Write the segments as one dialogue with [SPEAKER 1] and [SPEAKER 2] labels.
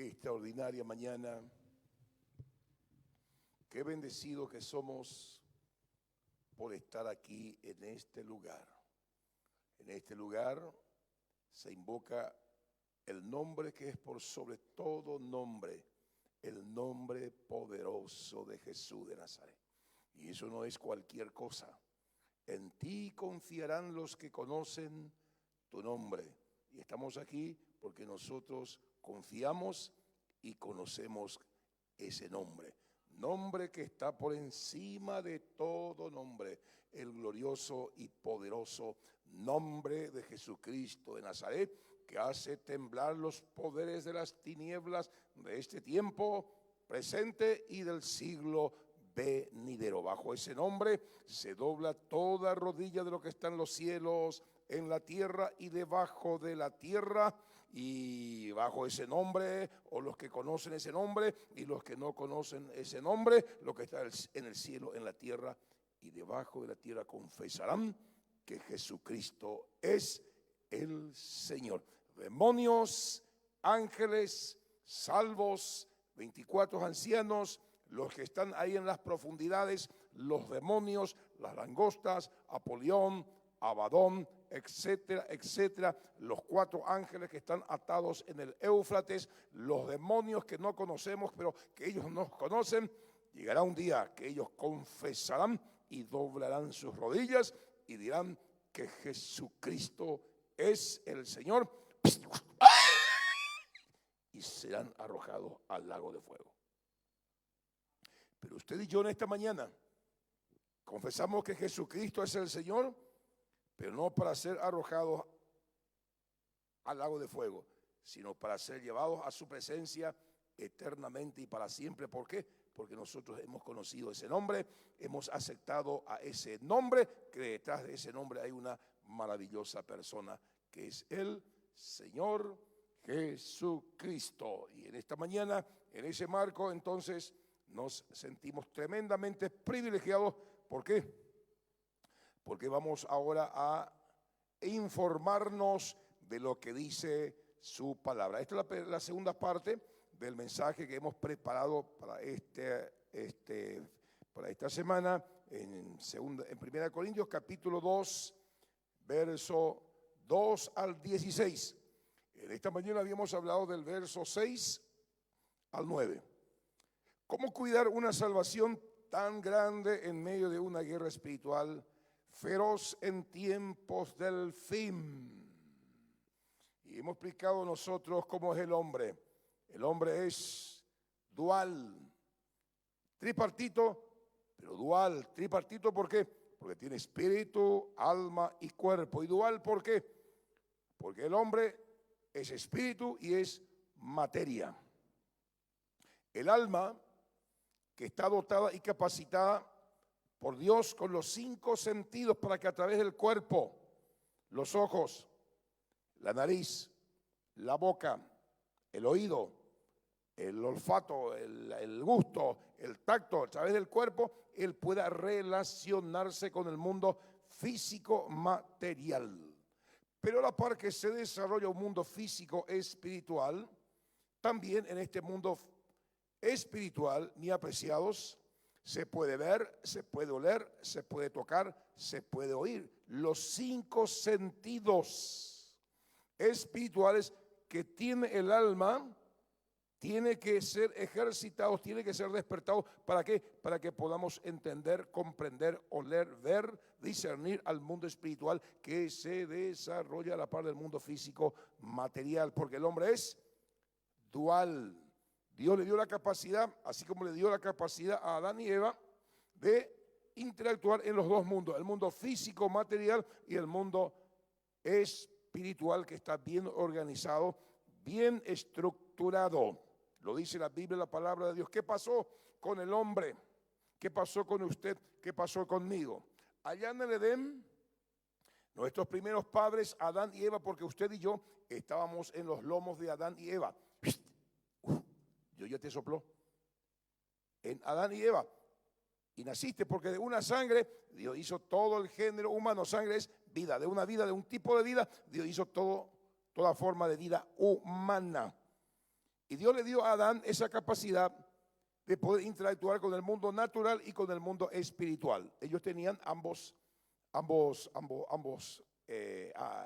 [SPEAKER 1] Qué extraordinaria mañana, qué bendecido que somos por estar aquí en este lugar. En este lugar se invoca el nombre que es por sobre todo nombre, el nombre poderoso de Jesús de Nazaret. Y eso no es cualquier cosa. En ti confiarán los que conocen tu nombre. Y estamos aquí porque nosotros confiamos y conocemos ese nombre. Nombre que está por encima de todo nombre. El glorioso y poderoso nombre de Jesucristo de Nazaret, que hace temblar los poderes de las tinieblas de este tiempo presente y del siglo venidero. Bajo ese nombre se dobla toda rodilla de lo que está en los cielos, en la tierra y debajo de la tierra. Y bajo ese nombre, o los que conocen ese nombre y los que no conocen ese nombre, lo que está en el cielo, en la tierra y debajo de la tierra, confesarán que Jesucristo es el Señor. Demonios, ángeles, salvos, 24 ancianos, los que están ahí en las profundidades, los demonios, las langostas, Apolión, Abadón, etcétera, etcétera, los 4 ángeles que están atados en el Éufrates, los demonios que no conocemos, pero que ellos nos conocen. Llegará un día que ellos confesarán y doblarán sus rodillas y dirán que Jesucristo es el Señor, y serán arrojados al lago de fuego. Pero usted y yo en esta mañana confesamos que Jesucristo es el Señor, pero no para ser arrojados al lago de fuego, sino para ser llevados a su presencia eternamente y para siempre. ¿Por qué? Porque nosotros hemos conocido ese nombre, hemos aceptado a ese nombre, que detrás de ese nombre hay una maravillosa persona que es el Señor Jesucristo. Y en esta mañana, en ese marco, entonces nos sentimos tremendamente privilegiados. ¿Por qué? Porque vamos ahora a informarnos de lo que dice su palabra. Esta es la segunda parte del mensaje que hemos preparado para para esta semana en 1 Corintios capítulo 2, verso 2 al 16. En esta mañana habíamos hablado del verso 6 al 9. ¿Cómo cuidar una salvación tan grande en medio de una guerra espiritual feroz en tiempos del fin? Y hemos explicado nosotros cómo es el hombre. El hombre es dual, tripartito, pero dual. Tripartito, ¿por qué? Porque tiene espíritu, alma y cuerpo. Y dual, ¿por qué? Porque el hombre es espíritu y es materia. El alma, que está dotada y capacitada por Dios con los 5 sentidos para que a través del cuerpo, los ojos, la nariz, la boca, el oído, el olfato, el gusto, el tacto, a través del cuerpo, él pueda relacionarse con el mundo físico material. Pero a la par que se desarrolla un mundo físico espiritual, también en este mundo espiritual, mi apreciados, se puede ver, se puede oler, se puede tocar, se puede oír. Los 5 sentidos espirituales que tiene el alma tiene que ser ejercitados, tiene que ser despertados. ¿Para qué? Para que podamos entender, comprender, oler, ver, discernir al mundo espiritual que se desarrolla a la par del mundo físico material, porque el hombre es dual. Dios le dio la capacidad, así como le dio la capacidad a Adán y Eva, de interactuar en los dos mundos, el mundo físico material y el mundo espiritual, que está bien organizado, bien estructurado. Lo dice la Biblia, la palabra de Dios. ¿Qué pasó con el hombre? ¿Qué pasó con usted? ¿Qué pasó conmigo? Allá en el Edén, nuestros primeros padres, Adán y Eva, porque usted y yo estábamos en los lomos de Adán y Eva. Dios ya te sopló en Adán y Eva y naciste, porque de una sangre Dios hizo todo el género humano. Sangre es vida, de una vida, de un tipo de vida, Dios hizo toda forma de vida humana. Y Dios le dio a Adán esa capacidad de poder interactuar con el mundo natural y con el mundo espiritual. Ellos tenían ambos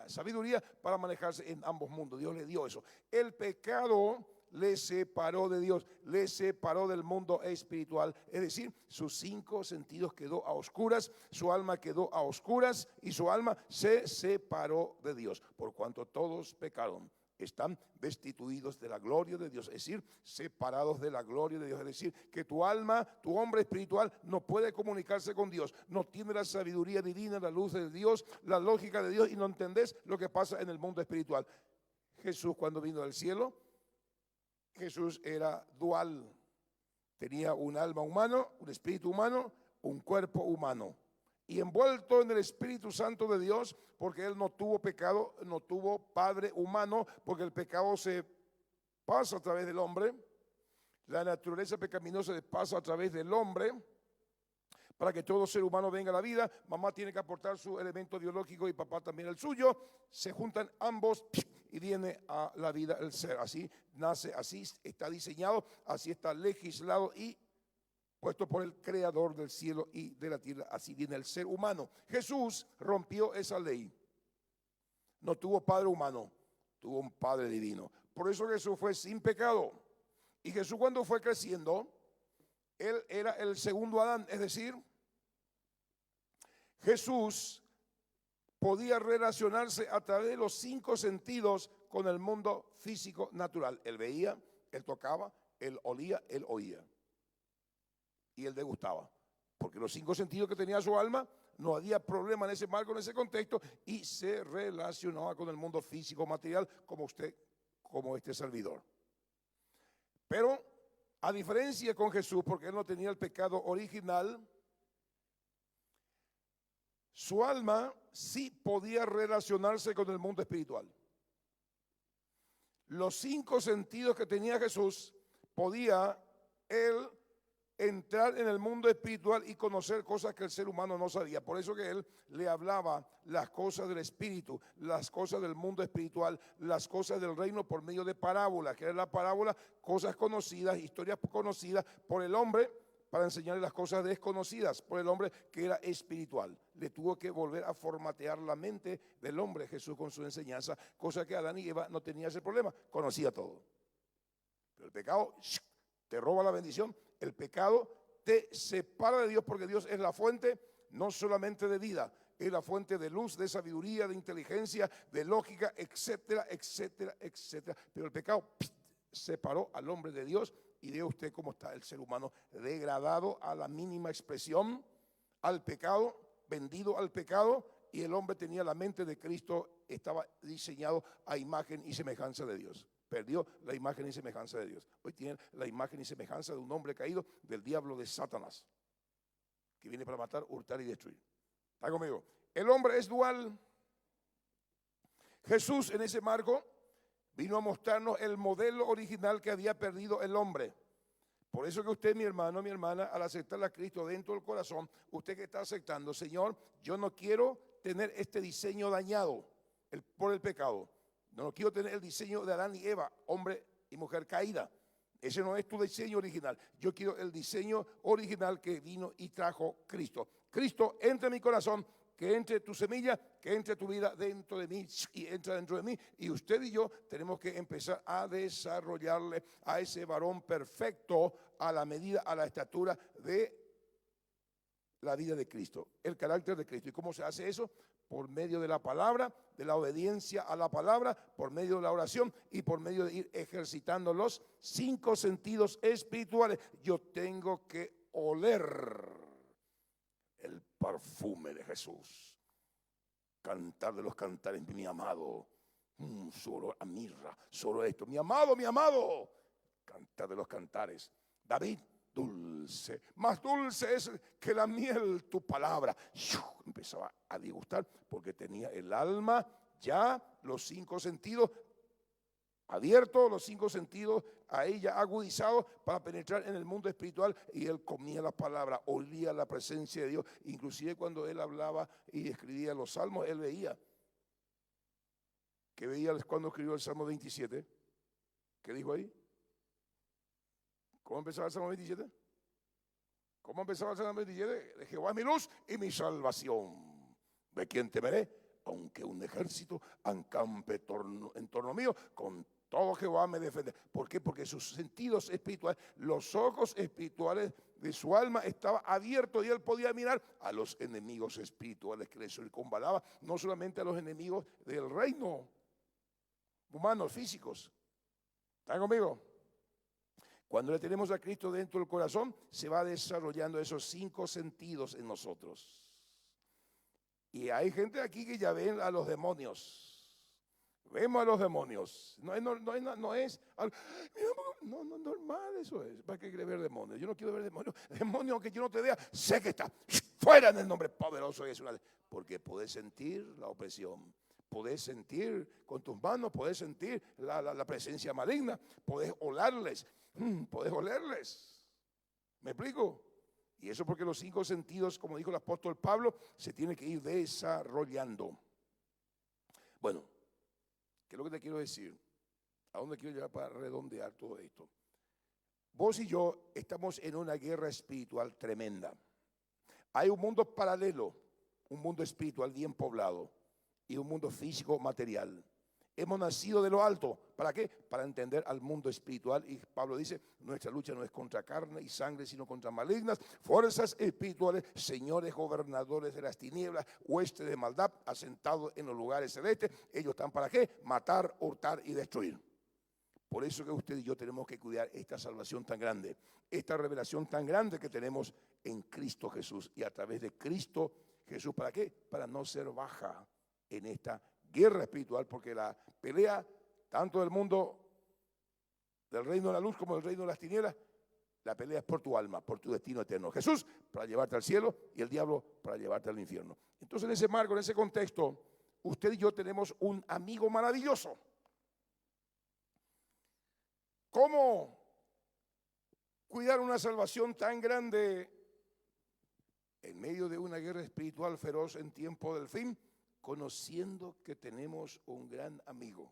[SPEAKER 1] sabiduría para manejarse en ambos mundos. Dios le dio eso. El pecado le separó de Dios, le separó del mundo espiritual. Es decir, sus 5 sentidos quedó a oscuras, su alma quedó a oscuras y su alma se separó de Dios. Por cuanto todos pecaron, están destituidos de la gloria de Dios, es decir, separados de la gloria de Dios. Es decir, que tu alma, tu hombre espiritual no puede comunicarse con Dios, no tiene la sabiduría divina, la luz de Dios, la lógica de Dios, y no entendés lo que pasa en el mundo espiritual. Jesús, cuando vino del cielo, Jesús era dual, tenía un alma humano, un espíritu humano, un cuerpo humano, y envuelto en el Espíritu Santo de Dios, porque Él no tuvo pecado, no tuvo padre humano, porque el pecado se pasa a través del hombre, la naturaleza pecaminosa se pasa a través del hombre. Para que todo ser humano venga a la vida, mamá tiene que aportar su elemento biológico y papá también el suyo, se juntan ambos y viene a la vida el ser. Así nace, así está diseñado, así está legislado y puesto por el creador del cielo y de la tierra. Así viene el ser humano. Jesús rompió esa ley. No tuvo padre humano, tuvo un padre divino. Por eso Jesús fue sin pecado. Y Jesús, cuando fue creciendo, Él era el segundo Adán. Es decir, Jesús podía relacionarse a través de los 5 sentidos con el mundo físico natural. Él veía, él tocaba, él olía, él oía. Y él degustaba. Porque los 5 sentidos que tenía su alma, no había problema en ese marco, en ese contexto, y se relacionaba con el mundo físico material como usted, como este servidor. Pero a diferencia con Jesús, porque él no tenía el pecado original, su alma sí podía relacionarse con el mundo espiritual. Los 5 sentidos que tenía Jesús, podía él entrar en el mundo espiritual y conocer cosas que el ser humano no sabía. Por eso que él le hablaba las cosas del espíritu, las cosas del mundo espiritual, las cosas del reino por medio de parábolas, que era la parábola, cosas conocidas, historias conocidas por el hombre, para enseñarle las cosas desconocidas por el hombre que era espiritual. Le tuvo que volver a formatear la mente del hombre Jesús con su enseñanza, cosa que Adán y Eva no tenían ese problema, conocía todo. Pero el pecado te roba la bendición, el pecado te separa de Dios, porque Dios es la fuente no solamente de vida, es la fuente de luz, de sabiduría, de inteligencia, de lógica, etcétera, etcétera, etcétera. Pero el pecado separó al hombre de Dios. Y ve usted cómo está el ser humano degradado a la mínima expresión, al pecado, vendido al pecado, y el hombre tenía la mente de Cristo, estaba diseñado a imagen y semejanza de Dios. Perdió la imagen y semejanza de Dios. Hoy tiene la imagen y semejanza de un hombre caído, del diablo, de Satanás, que viene para matar, hurtar y destruir. ¿Está conmigo? El hombre es dual. Jesús, en ese marco, vino a mostrarnos el modelo original que había perdido el hombre. Por eso que usted, mi hermano, mi hermana, al aceptar a Cristo dentro del corazón, usted que está aceptando, Señor, yo no quiero tener este diseño dañado por el pecado. No quiero tener el diseño de Adán y Eva, hombre y mujer caída. Ese no es tu diseño original. Yo quiero el diseño original que vino y trajo Cristo. Cristo entra en mi corazón, que entre tu semilla, que entre tu vida dentro de mí y entra dentro de mí. Y usted y yo tenemos que empezar a desarrollarle a ese varón perfecto a la medida, a la estatura de la vida de Cristo, el carácter de Cristo. ¿Y cómo se hace eso? Por medio de la palabra, de la obediencia a la palabra, por medio de la oración y por medio de ir ejercitando los 5 sentidos espirituales. Yo tengo que oler el perfume de Jesús, cantar de los cantares, mi amado, solo a mirra, solo esto, mi amado, cantar de los cantares. David, dulce, más dulce es que la miel tu palabra. Empezaba a disgustar porque tenía el alma ya, los 5 sentidos abiertos, los 5 sentidos a ella agudizados para penetrar en el mundo espiritual, y él comía la palabra, olía la presencia de Dios. Inclusive cuando él hablaba y escribía los salmos, él veía. ¿Qué veía cuando escribió el Salmo 27? ¿Qué dijo ahí? ¿Cómo empezaba el Salmo 27? ¿Cómo empezaba el Salmo 27? De Jehová es mi luz y mi salvación. ¿De quién temeré? Aunque un ejército encampe en torno mío, con todo Jehová me defiende. ¿Por qué? Porque sus sentidos espirituales, los ojos espirituales de su alma estaban abiertos y él podía mirar a los enemigos espirituales que le circunvalaban, no solamente a los enemigos del reino, humanos, físicos. ¿Están conmigo? Cuando le tenemos a Cristo dentro del corazón, se va desarrollando esos 5 sentidos en nosotros. Y hay gente aquí que ya ven a los demonios. Vemos a los demonios. No es normal eso es. ¿Para qué quiere ver demonios? Yo no quiero ver demonios. Demonios, aunque yo no te vea, sé que está fuera en el nombre poderoso de Jesús. Porque podés sentir la opresión. Podés sentir con tus manos, podés sentir la presencia maligna. Podés olerles. Podés olerles. ¿Me explico? Y eso porque los 5 sentidos, como dijo el apóstol Pablo, se tienen que ir desarrollando. Bueno, ¿qué es lo que te quiero decir? ¿A dónde quiero llegar para redondear todo esto? Vos y yo estamos en una guerra espiritual tremenda. Hay un mundo paralelo, un mundo espiritual bien poblado y un mundo físico material. Hemos nacido de lo alto. ¿Para qué? Para entender al mundo espiritual. Y Pablo dice, nuestra lucha no es contra carne y sangre, sino contra malignas fuerzas espirituales, señores gobernadores de las tinieblas, huestes de maldad, asentados en los lugares celestes. Ellos están ¿para qué? Matar, hurtar y destruir. Por eso que usted y yo tenemos que cuidar esta salvación tan grande, esta revelación tan grande que tenemos en Cristo Jesús. Y a través de Cristo Jesús, ¿para qué? Para no ser baja en esta guerra espiritual, porque la pelea tanto del mundo del reino de la luz como del reino de las tinieblas, la pelea es por tu alma, por tu destino eterno. Jesús para llevarte al cielo y el diablo para llevarte al infierno. Entonces, en ese marco, en ese contexto, usted y yo tenemos un amigo maravilloso. ¿Cómo cuidar una salvación tan grande en medio de una guerra espiritual feroz en tiempo del fin? Conociendo que tenemos un gran amigo.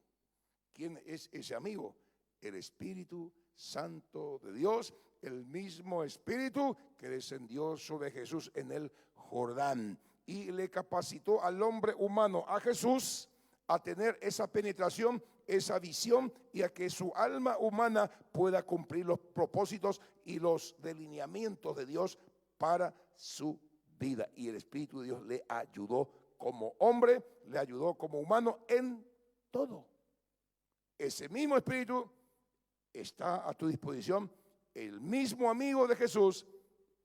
[SPEAKER 1] ¿Quién es ese amigo? El Espíritu Santo de Dios, el mismo Espíritu que descendió sobre Jesús en el Jordán y le capacitó al hombre humano, a Jesús, a tener esa penetración, esa visión y a que su alma humana pueda cumplir los propósitos y los delineamientos de Dios para su vida. Y el Espíritu de Dios le ayudó como hombre, le ayudó como humano en todo. Ese mismo Espíritu está a tu disposición. El mismo amigo de Jesús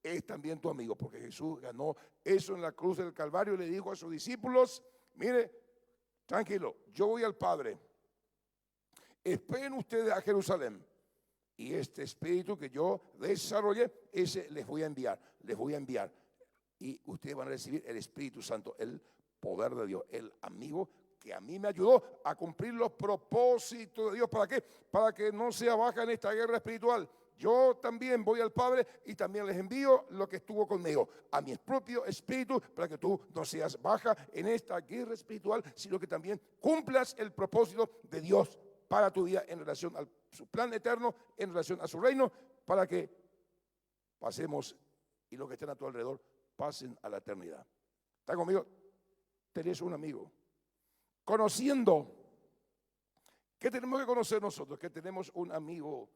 [SPEAKER 1] es también tu amigo, porque Jesús ganó eso en la cruz del Calvario y le dijo a sus discípulos, mire, tranquilo, yo voy al Padre, esperen ustedes a Jerusalén y este Espíritu que yo desarrollé, ese les voy a enviar. Y ustedes van a recibir el Espíritu Santo, el poder de Dios, el amigo que a mí me ayudó a cumplir los propósitos de Dios. ¿Para qué? Para que no sea baja en esta guerra espiritual. Yo también voy al Padre y también les envío lo que estuvo conmigo, a mi propio espíritu, para que tú no seas baja en esta guerra espiritual, sino que también cumplas el propósito de Dios para tu vida en relación a su plan eterno, en relación a su reino, para que pasemos y los que estén a tu alrededor pasen a la eternidad. ¿Está conmigo? Tenés un amigo. Conociendo, ¿qué tenemos que conocer nosotros? Que tenemos un amigo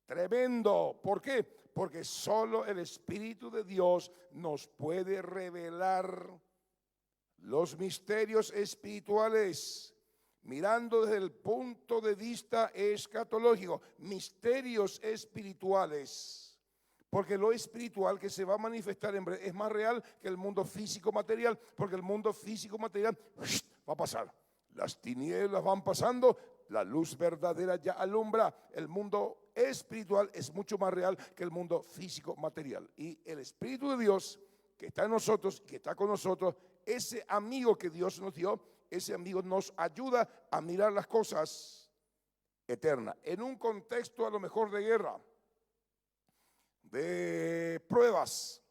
[SPEAKER 1] tremendo. ¿Por qué? Porque solo el Espíritu de Dios nos puede revelar los misterios espirituales, mirando desde el punto de vista escatológico, misterios espirituales. Porque lo espiritual que se va a manifestar en breve es más real que el mundo físico material, porque el mundo físico material va a pasar. Las tinieblas van pasando, la luz verdadera ya alumbra. El mundo espiritual es mucho más real que el mundo físico material. Y el Espíritu de Dios que está en nosotros, que está con nosotros, ese amigo que Dios nos dio, ese amigo nos ayuda a mirar las cosas eternas. En un contexto a lo mejor de guerra, de pruebas,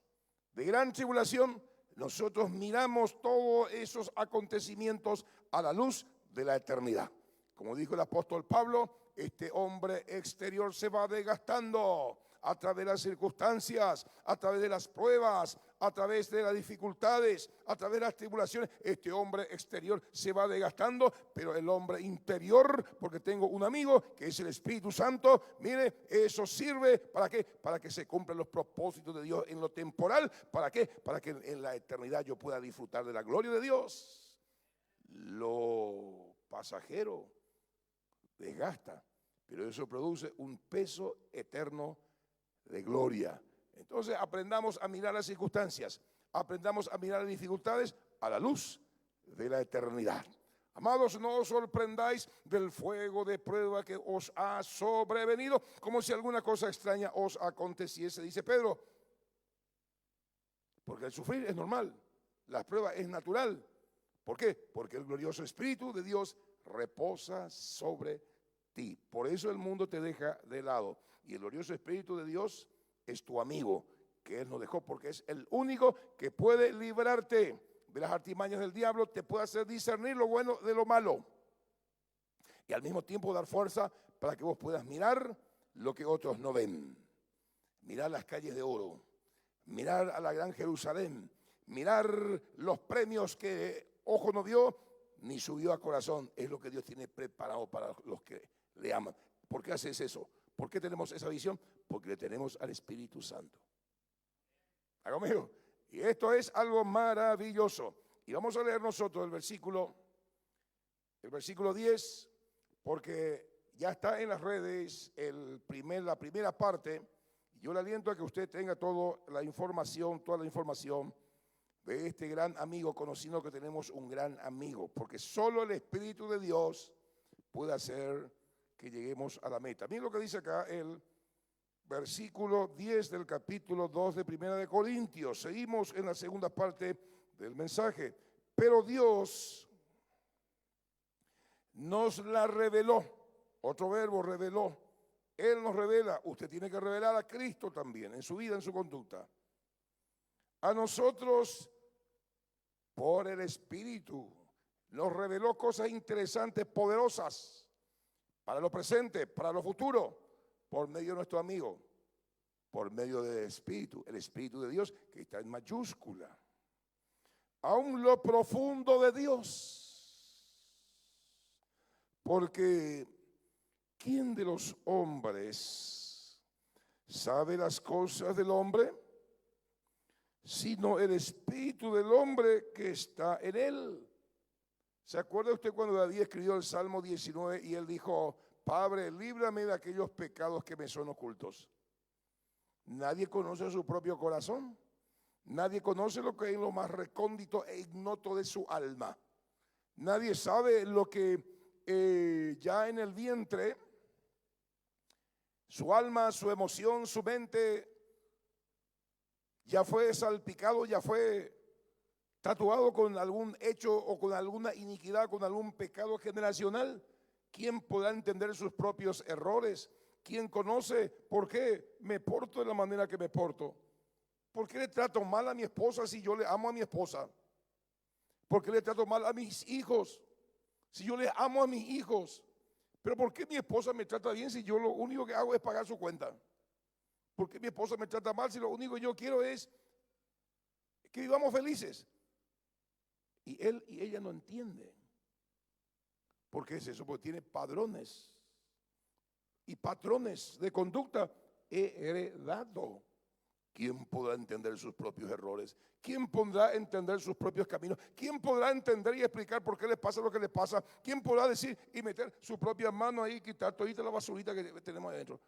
[SPEAKER 1] de gran tribulación, nosotros miramos todos esos acontecimientos a la luz de la eternidad. Como dijo el apóstol Pablo, este hombre exterior se va desgastando a través de las circunstancias, a través de las pruebas, a través de las dificultades, a través de las tribulaciones. Este hombre exterior se va desgastando, pero el hombre interior, porque tengo un amigo que es el Espíritu Santo, mire, eso sirve ¿para qué? Para que se cumplan los propósitos de Dios en lo temporal. ¿Para qué? Para que en la eternidad yo pueda disfrutar de la gloria de Dios. Lo pasajero desgasta, pero eso produce un peso eterno de gloria. Entonces aprendamos a mirar las circunstancias, aprendamos a mirar las dificultades a la luz de la eternidad. Amados, no os sorprendáis del fuego de prueba que os ha sobrevenido, como si alguna cosa extraña os aconteciese, dice Pedro. Porque el sufrir es normal, la prueba es natural. ¿Por qué? Porque el glorioso Espíritu de Dios reposa sobre ti. Por eso el mundo te deja de lado. Y el glorioso Espíritu de Dios es tu amigo, que Él nos dejó, porque es el único que puede librarte de las artimañas del diablo, te puede hacer discernir lo bueno de lo malo. Y al mismo tiempo dar fuerza para que vos puedas mirar lo que otros no ven. Mirar las calles de oro, mirar a la gran Jerusalén, mirar los premios que ojo no vio, ni subió a corazón. Es lo que Dios tiene preparado para los que le aman. ¿Por qué haces eso? ¿Por qué tenemos esa visión? Porque le tenemos al Espíritu Santo. ¿Está conmigo? Y esto es algo maravilloso. Y vamos a leer nosotros el versículo 10, porque ya está en las redes la primera parte. Yo le aliento a que usted tenga toda la información de este gran amigo, conociendo que tenemos un gran amigo, porque solo el Espíritu de Dios puede hacer que lleguemos a la meta. Miren lo que dice acá el versículo 10 del capítulo 2 de Primera de Corintios. Seguimos en la segunda parte del mensaje. Pero Dios nos la reveló. Otro verbo, reveló. Él nos revela. Usted tiene que revelar a Cristo también en su vida, en su conducta. A nosotros, por el Espíritu, nos reveló cosas interesantes, poderosas, para lo presente, para lo futuro, por medio de nuestro amigo, por medio del Espíritu, el Espíritu de Dios, que está en mayúscula. Aún lo profundo de Dios. Porque ¿quién de los hombres sabe las cosas del hombre? Sino el Espíritu del hombre que está en él. ¿Se acuerda usted cuando David escribió el Salmo 19 y él dijo: Padre, líbrame de aquellos pecados que me son ocultos? Nadie conoce su propio corazón. Nadie conoce lo que hay en lo más recóndito e ignoto de su alma. Nadie sabe lo que ya en el vientre, su alma, su emoción, su mente, ya fue salpicado, ya fue tatuado con algún hecho o con alguna iniquidad, con algún pecado generacional. ¿Quién podrá entender sus propios errores? ¿Quién conoce por qué me porto de la manera que me porto? ¿Por qué le trato mal a mi esposa si yo le amo a mi esposa? ¿Por qué le trato mal a mis hijos si yo les amo a mis hijos? ¿Pero por qué mi esposa me trata bien si yo lo único que hago es pagar su cuenta? ¿Por qué mi esposa me trata mal si lo único que yo quiero es que vivamos felices? Y él y ella no entienden. ¿Por qué es eso? Porque tiene padrones y patrones de conducta heredado. ¿Quién podrá entender sus propios errores? ¿Quién podrá entender sus propios caminos? ¿Quién podrá entender y explicar por qué les pasa lo que les pasa? ¿Quién podrá decir y meter su propia mano ahí y quitar toda la basurita que tenemos adentro?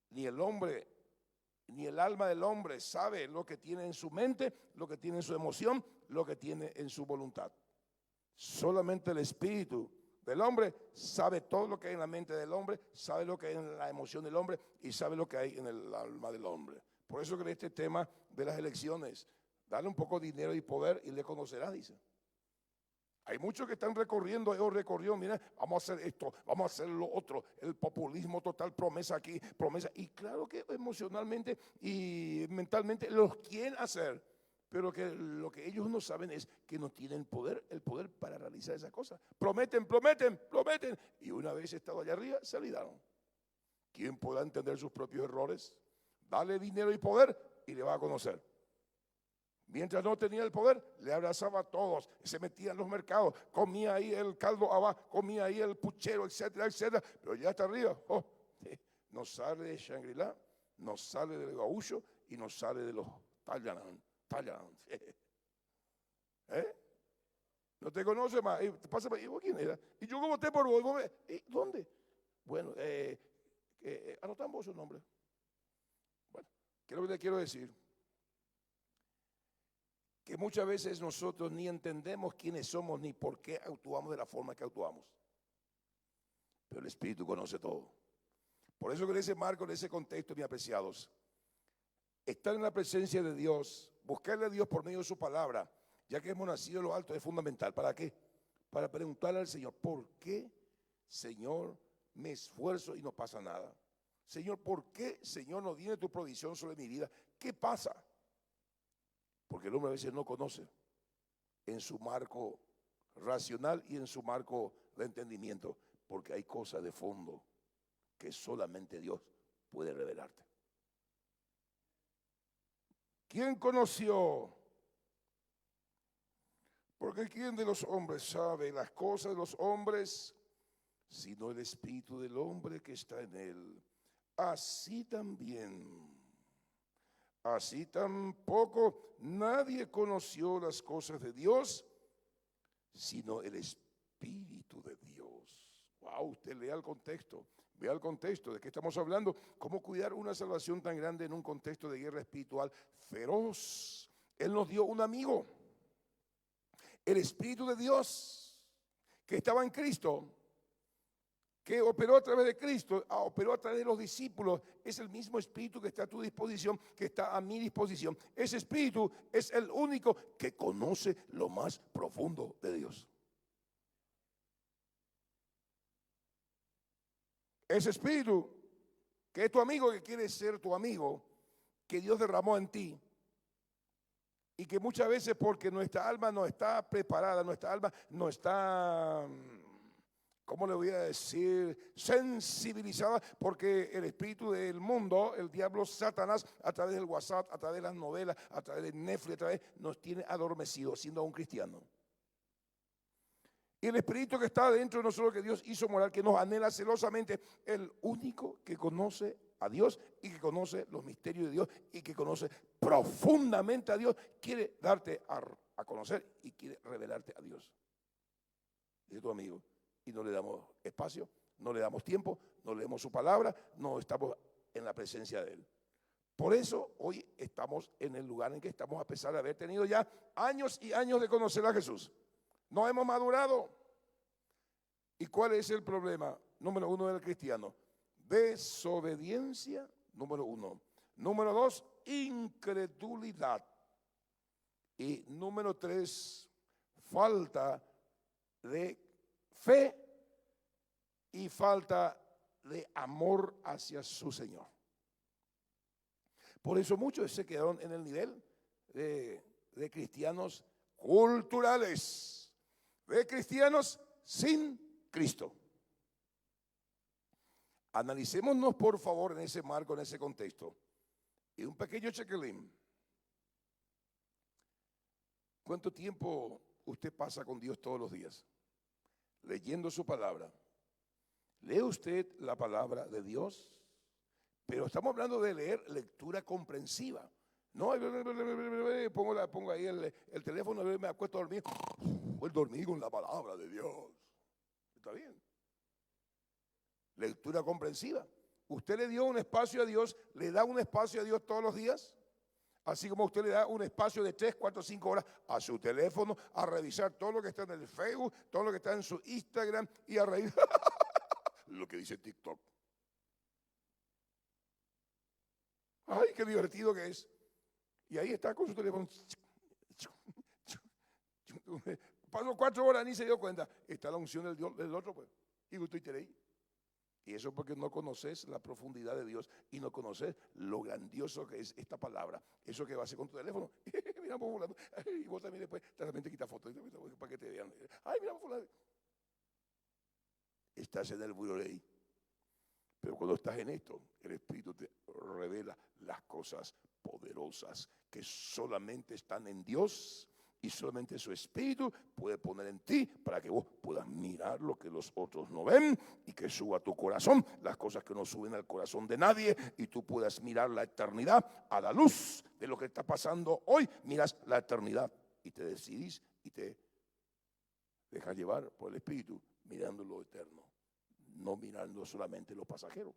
[SPEAKER 1] Ni el hombre, ni el alma del hombre sabe lo que tiene en su mente, lo que tiene en su emoción, lo que tiene en su voluntad. Solamente el espíritu del hombre sabe todo lo que hay en la mente del hombre, sabe lo que hay en la emoción del hombre y sabe lo que hay en el alma del hombre. Por eso que este tema de las elecciones, dale un poco de dinero y poder y le conocerás, dice. Hay muchos que están recorriendo, mira, vamos a hacer esto, vamos a hacer lo otro, el populismo total, promesa aquí, promesa. Y claro que emocionalmente y mentalmente los quieren hacer, pero que lo que ellos no saben es que no tienen el poder para realizar esa cosa. Prometen, y una vez estado allá arriba, se olvidaron. ¿Quién podrá entender sus propios errores? Dale dinero y poder y le va a conocer. Mientras no tenía el poder, le abrazaba a todos, se metía en los mercados, comía ahí el caldo abajo, comía ahí el puchero, etcétera, etcétera. Pero ya está arriba, no sale de Shangri-La, no sale del Gaúcho y no sale de los Tallarán. ¿Eh? No te conoce más. Pasa, ¿y vos quién era? Y yo voté por vos. ¿Dónde? Bueno, anotamos su nombre. Bueno, ¿qué es lo que te quiero decir? Que muchas veces nosotros ni entendemos quiénes somos ni por qué actuamos de la forma que actuamos. Pero el Espíritu conoce todo. Por eso que en ese marco, en ese contexto, mis apreciados, estar en la presencia de Dios, buscarle a Dios por medio de su palabra, ya que hemos nacido en lo alto, es fundamental. ¿Para qué? Para preguntarle al Señor, ¿por qué, Señor, me esfuerzo y no pasa nada? Señor, ¿por qué, Señor, no viene tu provisión sobre mi vida? ¿Qué pasa? Porque el hombre a veces no conoce en su marco racional y en su marco de entendimiento, porque hay cosas de fondo que solamente Dios puede revelarte. ¿Quién conoció? Porque ¿quién de los hombres sabe las cosas de los hombres, sino el espíritu del hombre que está en él? Así tampoco nadie conoció las cosas de Dios, sino el Espíritu de Dios. Wow, usted lea el contexto, vea el contexto de qué estamos hablando, cómo cuidar una salvación tan grande en un contexto de guerra espiritual feroz. Él nos dio un amigo, el Espíritu de Dios, que estaba en Cristo, que operó a través de Cristo, operó a través de los discípulos. Es el mismo Espíritu que está a tu disposición, que está a mi disposición. Ese Espíritu es el único que conoce lo más profundo de Dios. Ese Espíritu, que es tu amigo, que quiere ser tu amigo, que Dios derramó en ti, y que muchas veces porque nuestra alma no está preparada, nuestra alma no está, ¿cómo le voy a decir? Sensibilizada, porque el espíritu del mundo, el diablo Satanás, a través del WhatsApp, a través de las novelas, a través de Netflix, nos tiene adormecidos siendo un cristiano. Y el espíritu que está dentro de nosotros, que Dios hizo morar, que nos anhela celosamente, el único que conoce a Dios y que conoce los misterios de Dios y que conoce profundamente a Dios, quiere darte a conocer y quiere revelarte a Dios. Dice tu amigo. Y no le damos espacio, no le damos tiempo, no leemos su palabra, no estamos en la presencia de Él. Por eso hoy estamos en el lugar en que estamos, a pesar de haber tenido ya años y años de conocer a Jesús. No hemos madurado. ¿Y cuál es el problema? Número uno del cristiano: desobediencia, número uno. Número dos, incredulidad. Y número tres, falta de fe y falta de amor hacia su Señor. Por eso muchos se quedaron en el nivel de cristianos culturales, de cristianos sin Cristo. Analicémonos por favor en ese marco, en ese contexto. Y un pequeño check-in. ¿Cuánto tiempo usted pasa con Dios todos los días? Leyendo su palabra. ¿Lee usted la palabra de Dios? Pero estamos hablando de leer lectura comprensiva. No, pongo ahí el teléfono, me acuesto a dormir. Voy a dormir con la palabra de Dios. ¿Está bien? Lectura comprensiva. ¿Usted le dio un espacio a Dios? ¿Le da un espacio a Dios todos los días? Así como usted le da un espacio de 3, 4, 5 horas a su teléfono, a revisar todo lo que está en el Facebook, todo lo que está en su Instagram y a reír lo que dice TikTok. Ay, qué divertido que es. Y ahí está con su teléfono. Pasó 4 horas, ni se dio cuenta. Está la unción del otro, pues. Y usted quiere ir. Y eso porque no conoces la profundidad de Dios y no conoces lo grandioso que es esta palabra. Eso que va a hacer con tu teléfono. Mira, fulano. Y vos también después te quitas fotos para que te vean. Ay, mira, fulano. Estás en el buró ahí. Pero cuando estás en esto, el Espíritu te revela las cosas poderosas que solamente están en Dios y solamente su Espíritu puede poner en ti para que vos puedas mirar lo que los otros no ven y que suba a tu corazón las cosas que no suben al corazón de nadie y tú puedas mirar la eternidad a la luz de lo que está pasando hoy. Miras la eternidad y te decidís y te dejas llevar por el Espíritu mirando lo eterno, no mirando solamente lo pasajero.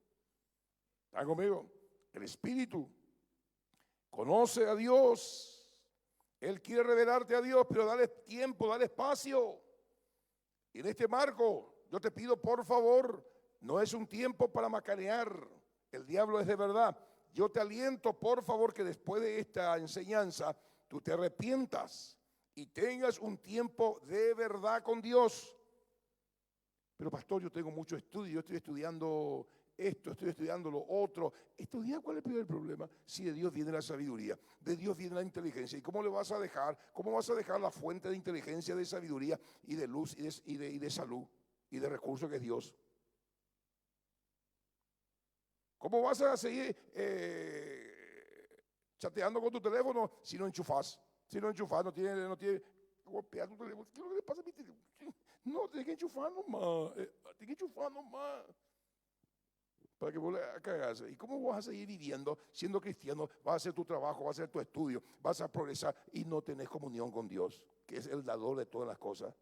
[SPEAKER 1] ¿Están conmigo? El Espíritu conoce a Dios. Él quiere revelarte a Dios, pero dale tiempo, dale espacio. Y en este marco, yo te pido, por favor, no es un tiempo para macanear. El diablo es de verdad. Yo te aliento, por favor, que después de esta enseñanza, tú te arrepientas y tengas un tiempo de verdad con Dios. Pero pastor, yo tengo mucho estudio, yo estoy estudiando esto, estoy estudiando lo otro. Estudiar, ¿cuál es el primer problema? Si de Dios viene la sabiduría, de Dios viene la inteligencia. ¿Y cómo le vas a dejar? ¿Cómo vas a dejar la fuente de inteligencia, de sabiduría y de luz y de salud y de recursos que es Dios? ¿Cómo vas a seguir chateando con tu teléfono si no enchufas? Si no enchufas, no tiene golpear tu teléfono. ¿Qué es lo que le pasa a mi teléfono? No, tienes que enchufar nomás. Para que vos le cagas. ¿Y cómo vas a seguir viviendo siendo cristiano? Vas a hacer tu trabajo, vas a hacer tu estudio, vas a progresar y no tenés comunión con Dios, que es el dador de todas las cosas.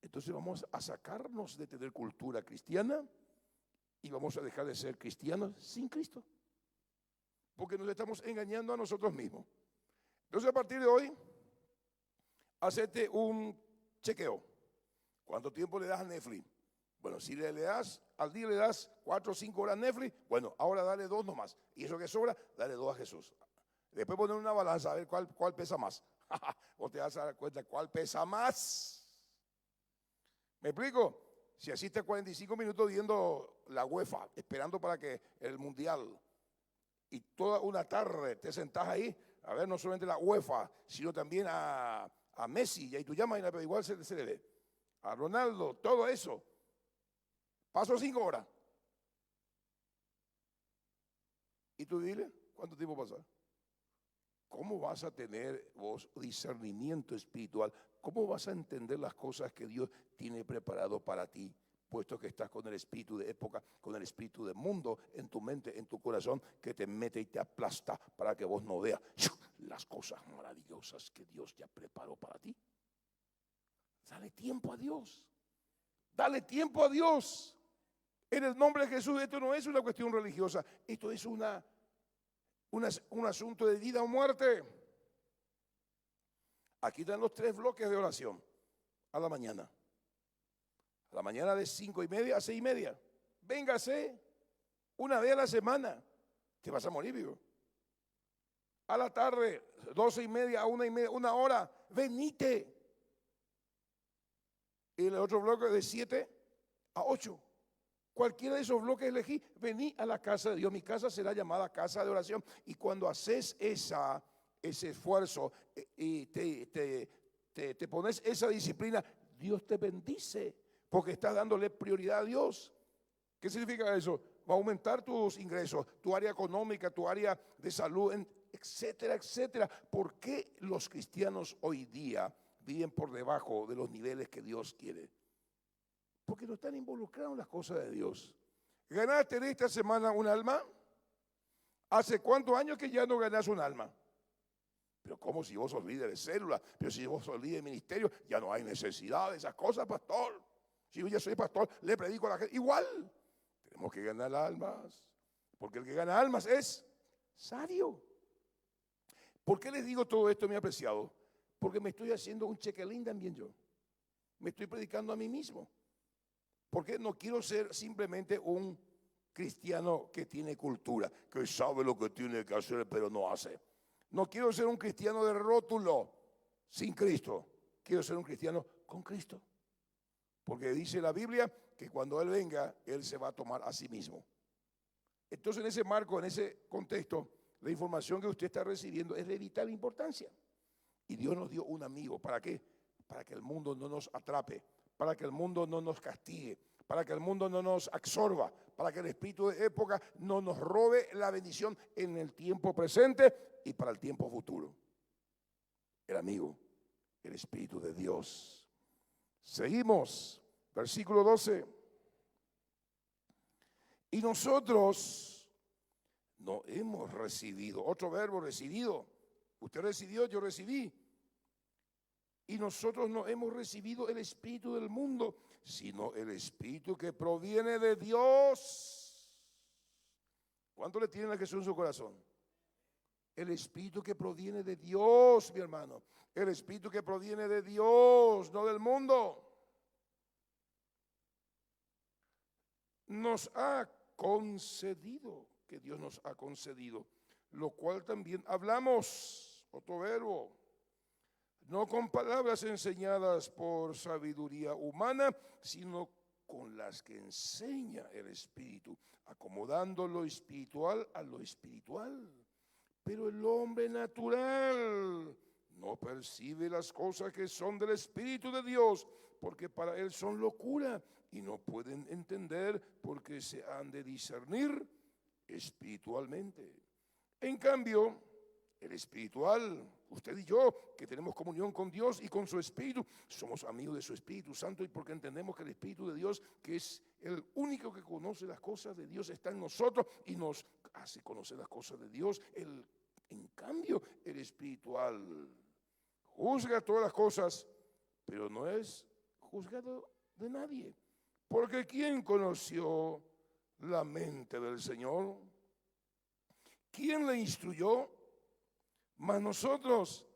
[SPEAKER 1] Entonces vamos a sacarnos de tener cultura cristiana y vamos a dejar de ser cristianos sin Cristo, porque nos estamos engañando a nosotros mismos. Entonces a partir de hoy, hacete un chequeo. ¿Cuánto tiempo le das a Netflix? Bueno, si le das, al día le das 4 o 5 horas a Netflix, bueno, ahora dale 2 nomás. Y eso que sobra, dale 2 a Jesús. Después poner una balanza a ver cuál pesa más. O te vas a dar cuenta cuál pesa más. ¿Me explico? Si asistes 45 minutos viendo la UEFA, esperando para que el Mundial, y toda una tarde te sentás ahí a ver no solamente la UEFA, sino también a Messi, y ahí tú llamas y igual se le ve. A Ronaldo, todo eso. Paso 5 horas. Y tú dile, ¿cuánto tiempo pasa? ¿Cómo vas a tener vos discernimiento espiritual? ¿Cómo vas a entender las cosas que Dios tiene preparado para ti? Puesto que estás con el espíritu de época, con el espíritu del mundo en tu mente, en tu corazón, que te mete y te aplasta para que vos no veas las cosas maravillosas que Dios ya preparó para ti. Dale tiempo a Dios. Dale tiempo a Dios. En el nombre de Jesús, esto no es una cuestión religiosa, esto es un asunto de vida o muerte. Aquí están los 3 bloques de oración a la mañana. A la mañana de 5:30 a 6:30. Véngase una vez a la semana. Te vas a morir, vivo. A la tarde, 12:30 a 1:30, 1 hora. Venite. Y el otro bloque de 7 a 8. Cualquiera de esos bloques elegí, vení a la casa de Dios. Mi casa será llamada casa de oración. Y cuando haces ese esfuerzo y te pones esa disciplina, Dios te bendice porque estás dándole prioridad a Dios. ¿Qué significa eso? Va a aumentar tus ingresos, tu área económica, tu área de salud, etcétera, etcétera. ¿Por qué los cristianos hoy día viven por debajo de los niveles que Dios quiere? Porque no están involucrados en las cosas de Dios. ¿Ganaste en esta semana un alma? ¿Hace cuántos años que ya no ganas un alma? Pero ¿cómo si vos sos líder de célula? Pero si vos sos líder de ministerio, ya no hay necesidad de esas cosas, pastor. Si yo ya soy pastor, le predico a la gente. Igual, tenemos que ganar almas. Porque el que gana almas es sabio. ¿Por qué les digo todo esto, mi apreciado? Porque me estoy haciendo un check-in también yo. Me estoy predicando a mí mismo. Porque no quiero ser simplemente un cristiano que tiene cultura, que sabe lo que tiene que hacer pero no hace. No quiero ser un cristiano de rótulo sin Cristo. Quiero ser un cristiano con Cristo. Porque dice la Biblia que cuando Él venga, Él se va a tomar a sí mismo. Entonces en ese marco, en ese contexto, la información que usted está recibiendo es de vital importancia. Y Dios nos dio un amigo. ¿Para qué? Para que el mundo no nos atrape, para que el mundo no nos castigue, para que el mundo no nos absorba, para que el espíritu de época no nos robe la bendición en el tiempo presente y para el tiempo futuro. El amigo, el Espíritu de Dios. Seguimos, versículo 12. Y nosotros no hemos recibido, otro verbo, recibido. Usted recibió, yo recibí. Y nosotros no hemos recibido el espíritu del mundo, sino el espíritu que proviene de Dios. ¿Cuánto le tienen a Jesús en su corazón? El espíritu que proviene de Dios, mi hermano. El espíritu que proviene de Dios, no del mundo. Nos ha concedido, que Dios nos ha concedido, lo cual también hablamos, otro verbo, no con palabras enseñadas por sabiduría humana, sino con las que enseña el Espíritu, acomodando lo espiritual a lo espiritual. Pero el hombre natural no percibe las cosas que son del Espíritu de Dios, porque para él son locura y no pueden entender porque se han de discernir espiritualmente. En cambio, el espiritual, usted y yo, que tenemos comunión con Dios y con su Espíritu, somos amigos de su Espíritu Santo, y porque entendemos que el Espíritu de Dios, que es el único que conoce las cosas de Dios, está en nosotros y nos hace conocer las cosas de Dios. En cambio, el espiritual juzga todas las cosas, pero no es juzgado de nadie. Porque ¿quién conoció la mente del Señor? ¿Quién le instruyó? Mas nosotros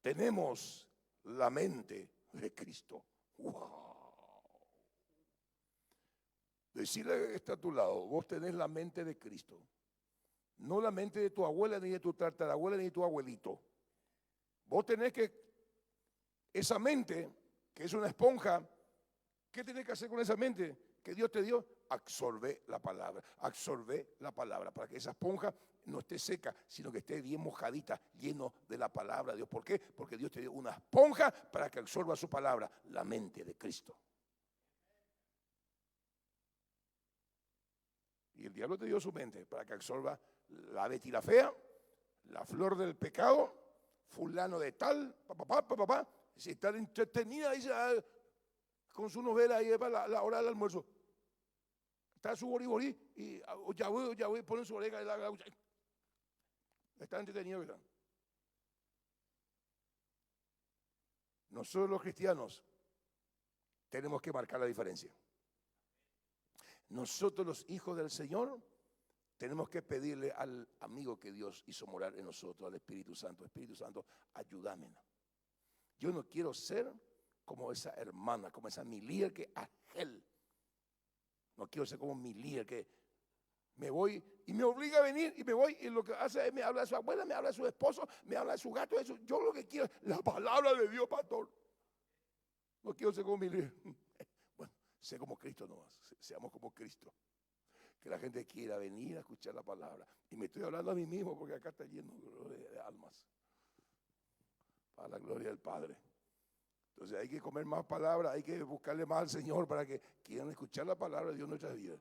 [SPEAKER 1] tenemos la mente de Cristo. ¡Wow! Decirle que está a tu lado, vos tenés la mente de Cristo. No la mente de tu abuela, ni de tu tatarabuela, ni de tu abuelito. Vos tenés que, esa mente, que es una esponja, ¿qué tenés que hacer con esa mente que Dios te dio? Absorbe la palabra para que esa esponja no esté seca, sino que esté bien mojadita, lleno de la palabra de Dios. ¿Por qué? Porque Dios te dio una esponja para que absorba su palabra, la mente de Cristo. Y el diablo te dio su mente para que absorba la Betty la fea, la flor del pecado, fulano de tal, papá. Si está entretenida ahí con su novela ahí para la hora del almuerzo. Está su boriborí y ya voy, ponen su oreja. Está entretenido, ¿verdad? Nosotros los cristianos tenemos que marcar la diferencia. Nosotros los hijos del Señor tenemos que pedirle al amigo que Dios hizo morar en nosotros, al Espíritu Santo. Espíritu Santo, ayúdame. Yo no quiero ser como esa hermana, como esa mi líder que aquel. No quiero ser como mi líder que me voy y me obliga a venir y me voy y lo que hace es me habla de su abuela, me habla de su esposo, me habla de su gato. Eso. Yo lo que quiero es la palabra de Dios, pastor. No quiero ser como mi líder. Bueno, sé como Cristo nomás, seamos como Cristo. Que la gente quiera venir a escuchar la palabra. Y me estoy hablando a mí mismo porque acá está lleno de almas. Para la gloria del Padre. Entonces hay que comer más palabra, hay que buscarle más al Señor para que quieran escuchar la palabra de Dios en nuestras vidas.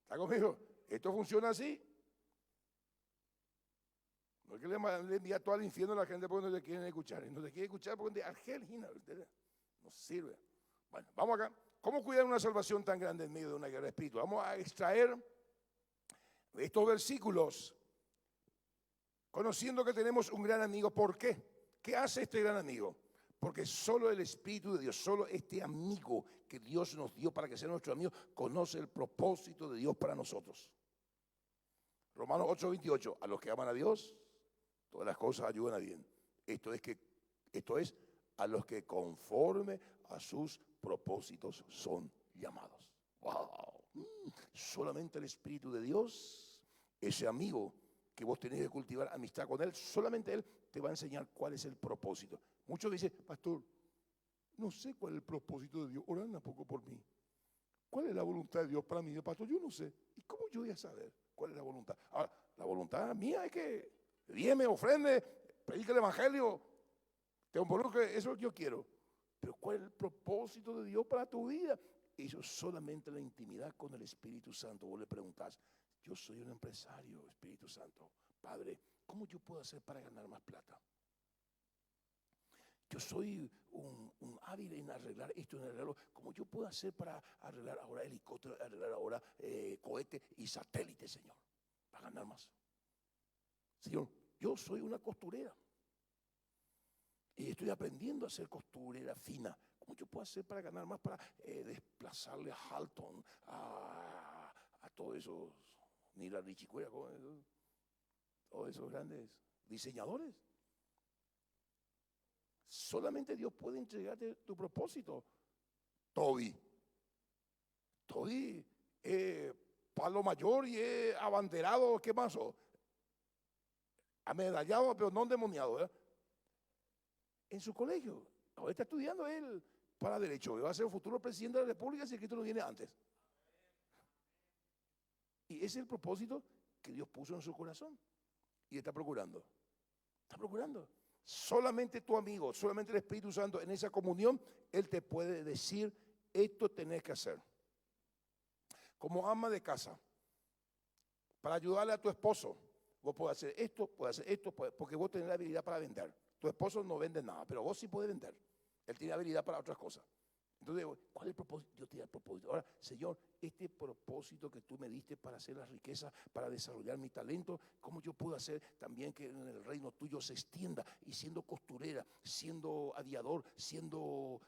[SPEAKER 1] ¿Está conmigo? Esto funciona así. No es que le envía todo al infierno a la gente porque no te quieren escuchar. No te quieren escuchar porque no sirve. Bueno, vamos acá. ¿Cómo cuidar una salvación tan grande en medio de una guerra espiritual? Vamos a extraer estos versículos conociendo que tenemos un gran amigo. ¿Por qué? ¿Qué hace este gran amigo? Porque solo el Espíritu de Dios, solo este amigo que Dios nos dio para que sea nuestro amigo, conoce el propósito de Dios para nosotros. Romanos 8:28, a los que aman a Dios, todas las cosas ayudan a bien. Esto es a los que conforme a sus propósitos son llamados. Wow. Solamente el Espíritu de Dios, ese amigo que vos tenés que cultivar amistad con él, solamente él te va a enseñar cuál es el propósito. Muchos dicen, pastor, no sé cuál es el propósito de Dios, oran un poco por mí. ¿Cuál es la voluntad de Dios para mí? Pastor, yo no sé. ¿Y cómo yo voy a saber cuál es la voluntad? Ahora, la voluntad mía es que diezme, ofrende, predique el evangelio, te involucre, eso es lo que yo quiero. Pero ¿cuál es el propósito de Dios para tu vida? Eso solamente la intimidad con el Espíritu Santo. Vos le preguntás, yo soy un empresario, Espíritu Santo, Padre, ¿cómo yo puedo hacer para ganar más plata? Yo soy un hábil en arreglar esto, en arreglarlo. ¿Cómo yo puedo hacer para arreglar ahora helicóptero, arreglar ahora cohete y satélite, Señor? Para ganar más. Señor, yo soy una costurera. Y estoy aprendiendo a ser costurera fina. ¿Cómo yo puedo hacer para ganar más? Para desplazarle a Halton, a todos esos, ni la Richicuera, todos esos grandes diseñadores. Solamente Dios puede entregarte tu propósito. Toby palo mayor y abanderado, ¿qué más? Amedallado, pero no endemoniado, ¿eh? En su colegio. Ahora está estudiando él para derecho. Va a ser el futuro presidente de la República si Cristo no viene antes. Y ese es el propósito que Dios puso en su corazón. Y está procurando. Está procurando. Solamente tu amigo, solamente el Espíritu Santo en esa comunión, Él te puede decir, esto tenés que hacer. Como ama de casa, para ayudarle a tu esposo, vos podés hacer esto, porque vos tenés la habilidad para vender. Tu esposo no vende nada, pero vos sí podés vender. Él tiene habilidad para otras cosas. Entonces, ¿cuál es el propósito? Yo te doy el propósito. Ahora, Señor, este propósito que tú me diste para hacer las riquezas, para desarrollar mi talento, ¿cómo yo puedo hacer también que en el reino tuyo se extienda? Y siendo costurera, siendo aviador, siendo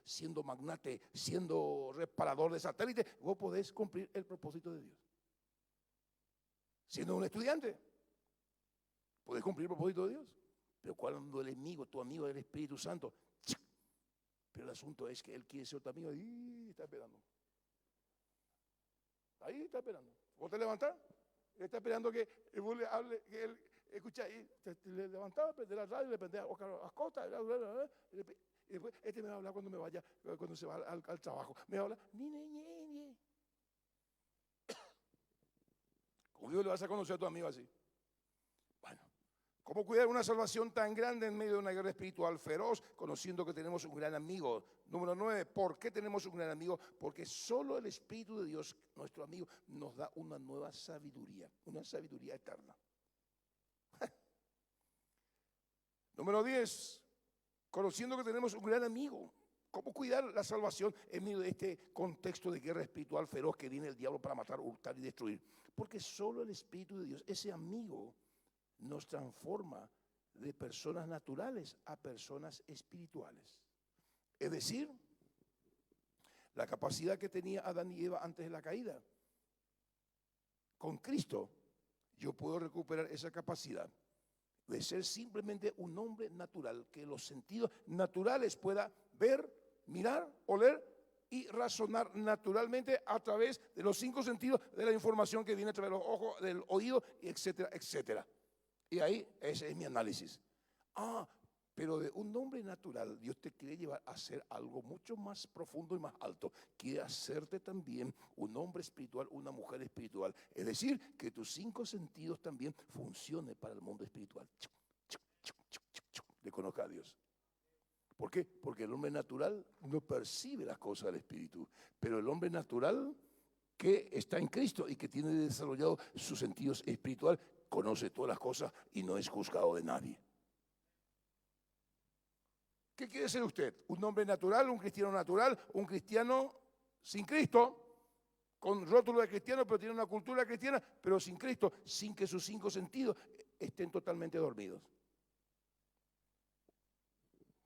[SPEAKER 1] magnate, siendo reparador de satélites, vos podés cumplir el propósito de Dios. Siendo un estudiante, podés cumplir el propósito de Dios. Pero cuando el enemigo, tu amigo del Espíritu Santo, pero el asunto es que él quiere ser tu amigo y está esperando. Ahí está esperando. ¿Vos te levantás? Él está esperando que vos le hable, que él escucha ahí, te levantaba, prende la radio, le prendía las costas, y después este me va a hablar cuando me vaya, cuando se va al trabajo. Me va a hablar, ni. ¿Cómo Dios le vas a conocer a tu amigo así? Bueno. ¿Cómo cuidar una salvación tan grande en medio de una guerra espiritual feroz, conociendo que tenemos un gran amigo? Número 9, ¿por qué tenemos un gran amigo? Porque solo el Espíritu de Dios, nuestro amigo, nos da una nueva sabiduría, una sabiduría eterna. Número 10, conociendo que tenemos un gran amigo. ¿Cómo cuidar la salvación en medio de este contexto de guerra espiritual feroz que viene el diablo para matar, hurtar y destruir? Porque solo el Espíritu de Dios, ese amigo, nos transforma de personas naturales a personas espirituales. Es decir, la capacidad que tenía Adán y Eva antes de la caída. Con Cristo yo puedo recuperar esa capacidad de ser simplemente un hombre natural, que los sentidos naturales pueda ver, mirar, oler y razonar naturalmente a través de los 5 sentidos de la información que viene a través de los ojos, del oído, etcétera, etcétera. Y ahí, ese es mi análisis. Pero de un hombre natural, Dios te quiere llevar a hacer algo mucho más profundo y más alto. Quiere hacerte también un hombre espiritual, una mujer espiritual. Es decir, que tus 5 sentidos también funcionen para el mundo espiritual. Le conozca a Dios. ¿Por qué? Porque el hombre natural no percibe las cosas del espíritu. Pero el hombre natural que está en Cristo y que tiene desarrollado sus sentidos espirituales, conoce todas las cosas y no es juzgado de nadie. ¿Qué quiere ser usted? ¿Un hombre natural, un cristiano sin Cristo, con rótulo de cristiano, pero tiene una cultura cristiana, pero sin Cristo, sin que sus 5 sentidos estén totalmente dormidos?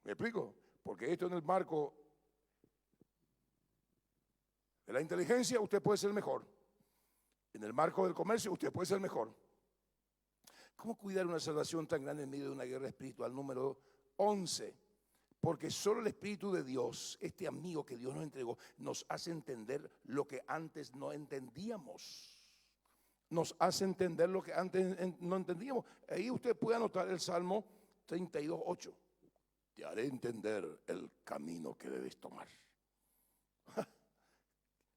[SPEAKER 1] ¿Me explico? Porque esto en el marco de la inteligencia usted puede ser mejor. En el marco del comercio usted puede ser mejor. ¿Cómo cuidar una salvación tan grande en medio de una guerra espiritual? Número 11. Porque solo el Espíritu de Dios, este amigo que Dios nos entregó, nos hace entender lo que antes no entendíamos. Nos hace entender lo que antes no entendíamos. Ahí usted puede anotar el Salmo 32:8. Te haré entender el camino que debes tomar.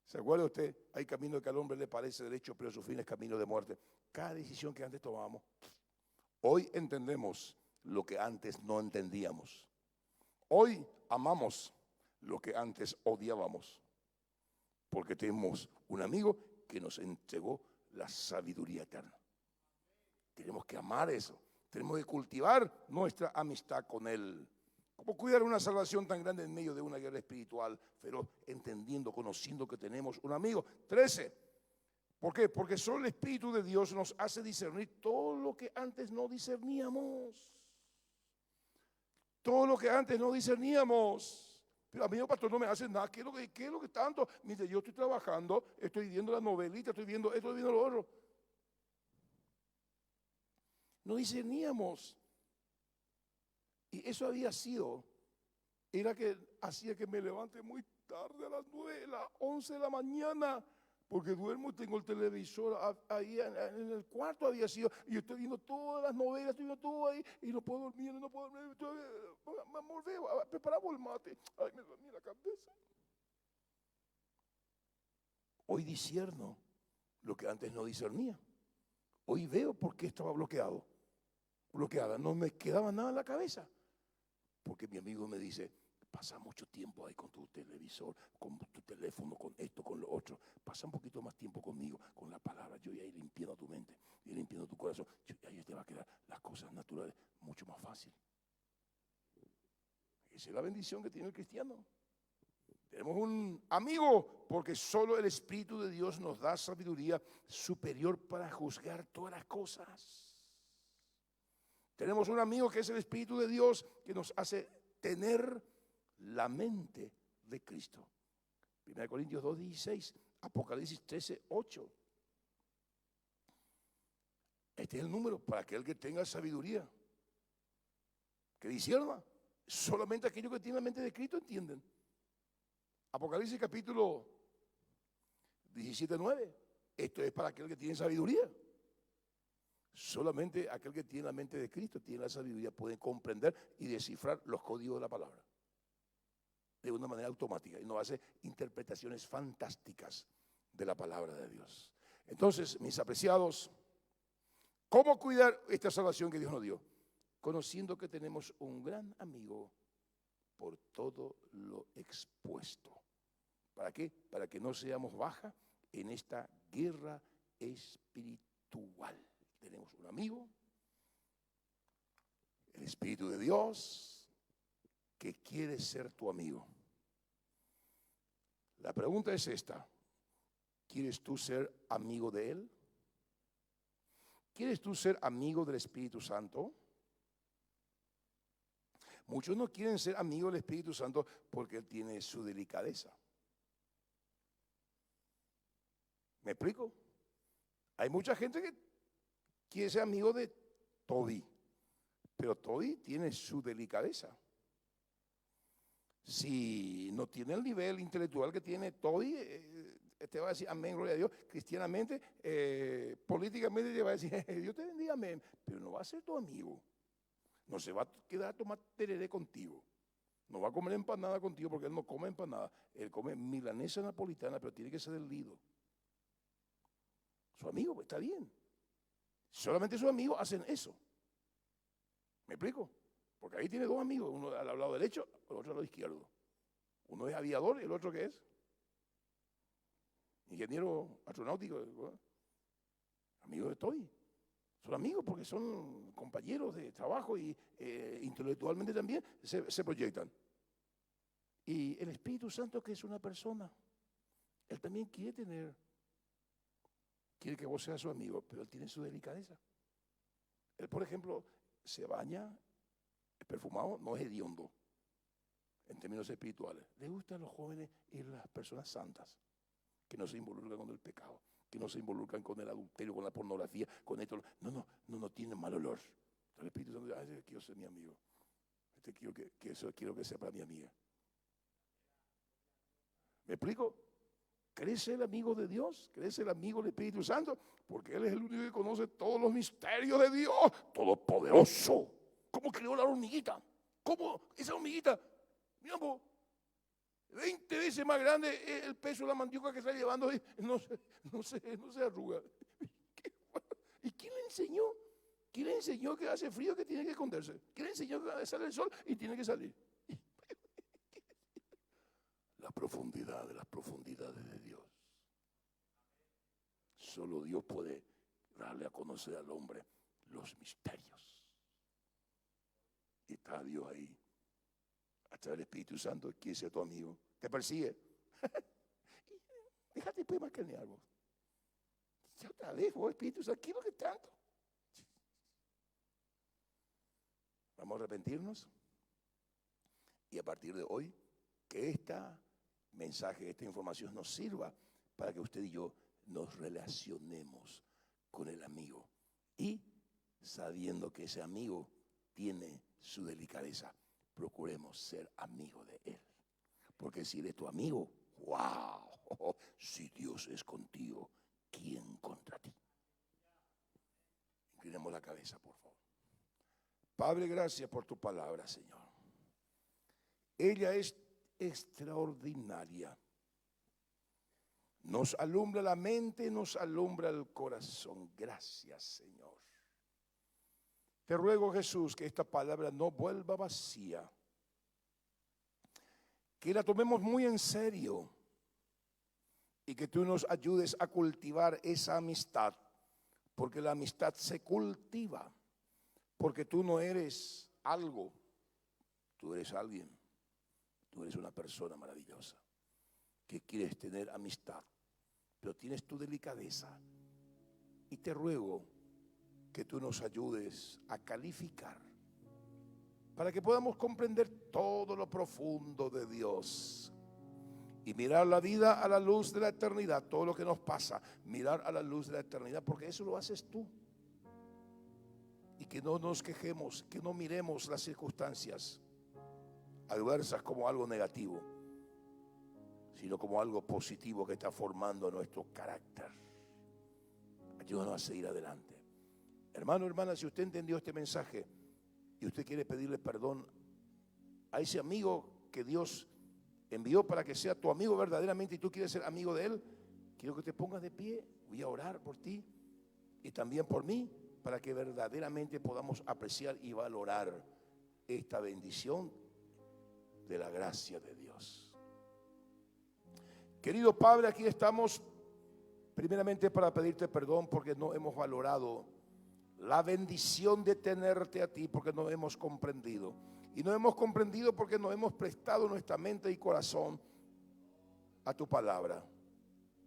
[SPEAKER 1] ¿Se acuerda usted? Hay camino que al hombre le parece derecho, pero su fin es camino de muerte. Cada decisión que antes tomábamos, hoy entendemos lo que antes no entendíamos. Hoy amamos lo que antes odiábamos. Porque tenemos un amigo que nos entregó la sabiduría eterna. Tenemos que amar eso. Tenemos que cultivar nuestra amistad con Él. ¿Cómo cuidar una salvación tan grande en medio de una guerra espiritual? Pero entendiendo, conociendo que tenemos un amigo. 13. ¿Por qué? Porque solo el Espíritu de Dios nos hace discernir todo lo que antes no discerníamos. Todo lo que antes no discerníamos. Pero a mí, pastor, no me hace nada. ¿Qué es lo que tanto? Mire, yo estoy trabajando, estoy viendo la novelita, estoy viendo esto, estoy viendo lo otro. No discerníamos. Y eso había sido, era que hacía que me levante muy tarde a las 9, a las 11 de la mañana, porque duermo y tengo el televisor ahí en el cuarto había sido, y yo estoy viendo todas las novelas, estoy viendo todo ahí, y no puedo dormir, me veo, preparamos el mate, ay, me dormí la cabeza. Hoy discierno lo que antes no discernía. Hoy veo por qué estaba bloqueada, no me quedaba nada en la cabeza. Porque mi amigo me dice, pasa mucho tiempo ahí con tu televisor, con tu teléfono, con esto, con lo otro. Pasa un poquito más tiempo conmigo, con la palabra. Yo voy a ir limpiando tu mente, voy a ir limpiando tu corazón. Ahí te va a quedar las cosas naturales mucho más fácil. Esa es la bendición que tiene el cristiano. Tenemos un amigo porque solo el Espíritu de Dios nos da sabiduría superior para juzgar todas las cosas. Tenemos un amigo que es el Espíritu de Dios que nos hace tener la mente de Cristo. 1 Corintios 2:16, Apocalipsis 13:8. Este es el número para aquel que tenga sabiduría, que discierna. Solamente aquellos que tienen la mente de Cristo entienden. Apocalipsis capítulo 17:9. Esto es para aquel que tiene sabiduría. Solamente aquel que tiene la mente de Cristo, tiene la sabiduría, puede comprender y descifrar los códigos de la palabra de una manera automática y no hace interpretaciones fantásticas de la palabra de Dios. Entonces, mis apreciados, ¿cómo cuidar esta salvación que Dios nos dio? Conociendo que tenemos un gran amigo por todo lo expuesto. ¿Para qué? Para que no seamos baja en esta guerra espiritual. Tenemos un amigo, el Espíritu de Dios, que quiere ser tu amigo. La pregunta es esta: ¿quieres tú ser amigo de Él? ¿Quieres tú ser amigo del Espíritu Santo? Muchos no quieren ser amigos del Espíritu Santo porque Él tiene su delicadeza. ¿Me explico? Hay mucha gente que quiere ser amigo de Toby, pero Toby tiene su delicadeza. Si no tiene el nivel intelectual que tiene Toby, te va a decir amén, gloria a Dios. Cristianamente, políticamente te va a decir Dios te bendiga, amén, pero no va a ser tu amigo. No se va a quedar a tomar tereré contigo. No va a comer empanada contigo porque él no come empanada. Él come milanesa napolitana, pero tiene que ser del Lido. Su amigo, pues está bien. Solamente sus amigos hacen eso. ¿Me explico? Porque ahí tiene dos amigos, uno al lado derecho, el otro al lado izquierdo. Uno es aviador y el otro ¿qué es? Ingeniero astronáutico. ¿Verdad? Amigo de Toy. Son amigos porque son compañeros de trabajo y intelectualmente también se proyectan. Y el Espíritu Santo, que es una persona, Él también quiere que vos seas su amigo, pero Él tiene su delicadeza. Él, por ejemplo, se baña, es perfumado, no es hediondo en términos espirituales. Le gustan los jóvenes y las personas santas, que no se involucran con el pecado, que no se involucran con el adulterio, con la pornografía, con esto. No tienen mal olor. El Espíritu Santo dice, este quiero ser mi amigo. Quiero que sea para mi amiga. ¿Me explico? ¿Querés ser el amigo de Dios? ¿Querés ser el amigo del Espíritu Santo? Porque Él es el único que conoce todos los misterios de Dios, todopoderoso. ¿Cómo creó la hormiguita? ¿Cómo esa hormiguita? Mira vos, 20 veces más grande el peso de la mandioca que está llevando y no se arruga. ¿Y quién le enseñó? ¿Quién le enseñó que hace frío que tiene que esconderse? ¿Quién le enseñó que sale el sol y tiene que salir? la profundidad de las profundidades de Dios. Solo Dios puede darle a conocer al hombre los misterios. Y está Dios ahí. Hasta el Espíritu Santo quiere ser tu amigo. Te persigue. Déjate pues macanear vos. Ya otra vez vos, Espíritu Santo, ¿qué es lo que tanto? Vamos a arrepentirnos. Y a partir de hoy, que este mensaje, esta información nos sirva para que usted y yo nos relacionemos con el amigo. Y sabiendo que ese amigo tiene su delicadeza, procuremos ser amigos de él. Porque si él es tu amigo, ¡wow! Si Dios es contigo, ¿quién contra ti? Inclinemos la cabeza, por favor. Padre, gracias por tu palabra, Señor. Ella es extraordinaria. Nos alumbra la mente, nos alumbra el corazón. Gracias, Señor. Te ruego, Jesús, que esta palabra no vuelva vacía. Que la tomemos muy en serio. Y que tú nos ayudes a cultivar esa amistad. Porque la amistad se cultiva. Porque tú no eres algo. Tú eres alguien. Tú eres una persona maravillosa. Que quieres tener amistad. Pero tienes tu delicadeza. Y te ruego que tú nos ayudes a calificar para que podamos comprender todo lo profundo de Dios y mirar la vida a la luz de la eternidad, todo lo que nos pasa, mirar a la luz de la eternidad, porque eso lo haces tú. Y que no nos quejemos, que no miremos las circunstancias adversas como algo negativo, sino como algo positivo que está formando nuestro carácter. Ayúdanos a seguir adelante. Hermano, hermana, si usted entendió este mensaje y usted quiere pedirle perdón a ese amigo que Dios envió para que sea tu amigo verdaderamente y tú quieres ser amigo de él, quiero que te pongas de pie. Voy a orar por ti y también por mí para que verdaderamente podamos apreciar y valorar esta bendición de la gracia de Dios. Querido Padre, aquí estamos primeramente para pedirte perdón porque no hemos valorado la bendición de tenerte a ti, porque no hemos comprendido. Y no hemos comprendido porque no hemos prestado nuestra mente y corazón a tu palabra.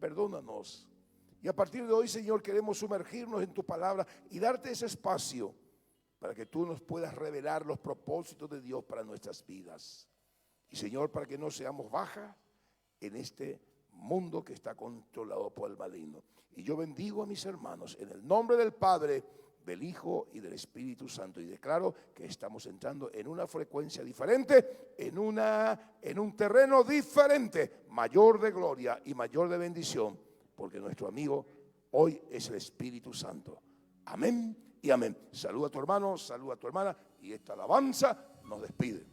[SPEAKER 1] Perdónanos. Y a partir de hoy, Señor, queremos sumergirnos en tu palabra y darte ese espacio para que tú nos puedas revelar los propósitos de Dios para nuestras vidas. Y Señor, para que no seamos baja en este mundo que está controlado por el maligno. Y yo bendigo a mis hermanos en el nombre del Padre, del Hijo y del Espíritu Santo, y declaro que estamos entrando en una frecuencia diferente, en un terreno diferente, mayor de gloria y mayor de bendición, porque nuestro amigo hoy es el Espíritu Santo. Amén y amén. Saluda a tu hermano, saluda a tu hermana, y esta alabanza nos despide.